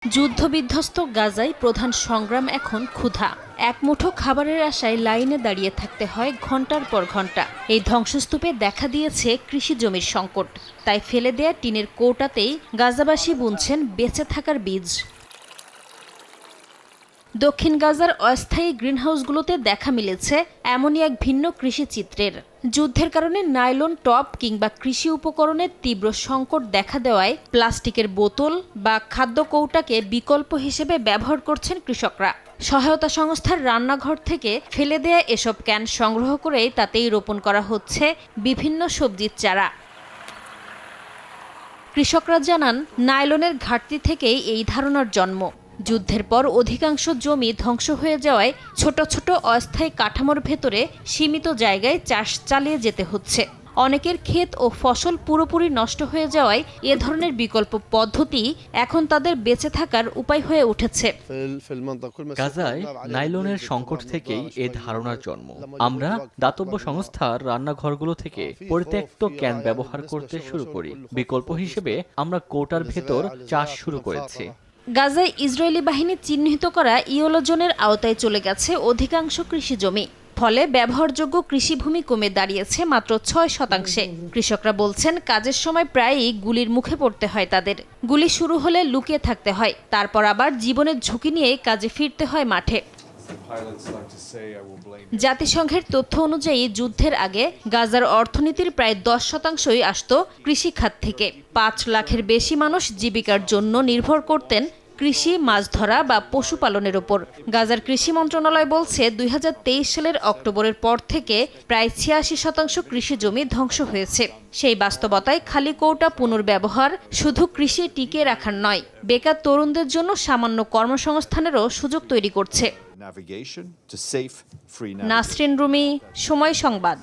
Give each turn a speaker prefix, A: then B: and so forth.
A: যুদ্ধবিধ্বস্ত গাজায় প্রধান সংগ্রাম এখন ক্ষুধা। এক মুঠো খাবারের আশায় লাইনে দাঁড়িয়ে থাকতে হয় ঘন্টার পর ঘন্টা। এই ধ্বংসস্তূপে দেখা দিয়েছে কৃষি জমির সংকট। তাই ফেলে দেয়া টিনের কৌটাতেই গাজাবাসী বুনছেন বেঁচে থাকার বীজ। দক্ষিণ গাজার অস্থায়ী গ্রিনহাউসগুলোতে দেখা মিলেছে এমনই এক ভিন্ন কৃষি চিত্রের। যুদ্ধের কারণে নাইলন টপ কিংবা কৃষি উপকরণের তীব্র সংকট দেখা দেওয়ায় প্লাস্টিকের বোতল বা খাদ্য কৌটাকে বিকল্প হিসেবে ব্যবহার করছেন কৃষকরা। সহায়তা সংস্থার রান্নাঘর থেকে ফেলে দেয়া এসব ক্যান সংগ্রহ করে তাতেই রোপণ করা হচ্ছে বিভিন্ন সবজির চারা। কৃষকরা জানান, নাইলনের ঘাটতি থেকেই এই ধারণার জন্ম। যুদ্ধের পর অধিকাংশ জমি ধ্বংস হয়ে যাওয়ায় ছোট ছোট অস্থায়ী কাঠামোর ভেতরে সীমিত জায়গায় চাষ চালিয়ে যেতে হচ্ছে। অনেকের ক্ষেত ও ফসল পুরোপুরি নষ্ট হয়ে যাওয়ায় এ ধরনের বিকল্প পদ্ধতি এখন তাদের বেঁচে থাকার উপায় হয়ে উঠেছে।
B: গাজায় নাইলনের সংকট থেকেই এ ধারণার জন্ম। আমরা দাতব্য সংস্থার রান্নাঘরগুলো থেকে পরিত্যক্ত ক্যান ব্যবহার করতে শুরু করি। বিকল্প হিসেবে আমরা কোটার ভেতর চাষ শুরু করেছি।
A: গাজায় ইসরায়েলি বাহিনী চিহ্নিত করা ইয়েলো জোনের আওতায় চলে গেছে অধিকাংশ কৃষি জমি। ফলে ব্যবহারযোগ্য কৃষিভূমি কমে দাঁড়িয়েছে মাত্র 6%। কৃষকরা বলছেন, কাজের সময় প্রায়ই গুলির মুখে পড়তে হয় তাদের। গুলি শুরু হলে লুকিয়ে থাকতে হয়, তারপর আবার জীবনের ঝুঁকি নিয়ে কাজে ফিরতে হয় মাঠে। জাতিসংঘের তথ্য অনুযায়ী যুদ্ধের আগে গাজার অর্থনীতির প্রায় 10%ই আসত কৃষিখাত থেকে। 5 লাখের বেশি মানুষ জীবিকার জন্য নির্ভর করতেন কৃষি, মাছ ধরা বা পশুপালনের ওপর। গাজার কৃষি মন্ত্রণালয় বলছে, 2023 সালের অক্টোবরের পর থেকে প্রায় 86% কৃষি জমি ধ্বংস হয়েছে। সেই বাস্তবতায় খালি কৌটা পুনর্ব্যবহার শুধু কৃষি টিকিয়ে রাখার নয়, বেকার তরুণদের জন্য সামান্য কর্মসংস্থানেরও সুযোগ তৈরি করছে। নাসরিন রুমি, সময় সংবাদ।